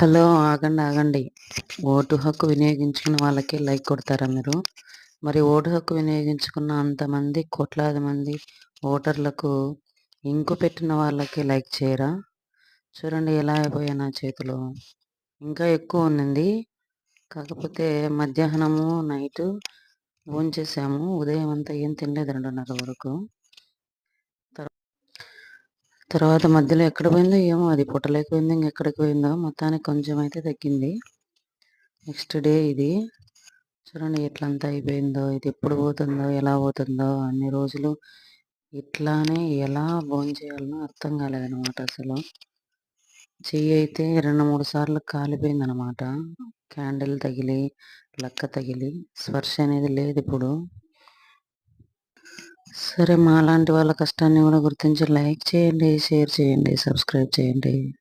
Hello! ఆగండి. ఆగండి. Vote హక్కు వినియోగించుకున్న వాళ్ళకే లైక్ కొడతారా మీరు? మరి ఓటు హక్కు వినియోగించుకున్న అంతమంది కోట్లాది మంది ఓటర్లకు ఇంకు పెట్టిన వాళ్ళకి లైక్ చేయరా? చూడండి ఎలా అయిపోయాయి నా చేతిలో. ఇంకా ఎక్కువ ఉన్నింది. కాకపోతే మధ్యాహ్నము, నైటు భోంచేసాము. ఉదయం అంతా ఏం తినలేదు 2:30 వరకు. తర్వాత మధ్యలో ఎక్కడ పోయిందో ఏమో, అది పుట్టలేకపోయిందో ఇంకెక్కడికి పోయిందో, మొత్తానికి కొంచెం అయితే తగ్గింది. నెక్స్ట్ డే ఇది. చూడండి ఎట్లంతా అయిపోయిందో, ఇది ఎప్పుడు పోతుందో, ఎలా పోతుందో, అన్ని రోజులు ఇట్లానే ఎలా భోంచేయాలనో అర్థం కాలేదనమాట అసలు. చెయ్యి అయితే 2, 3 సార్లు కాలిపోయిందనమాట. క్యాండిల్ తగిలి, లక్క తగిలి, స్పర్శ అనేది లేదిప్పుడు. సరే, మాలాంటి వాళ్ళ కష్టాన్ని కూడా గుర్తించి లైక్ చేయండి, షేర్ చేయండి, సబ్స్క్రైబ్ చేయండి.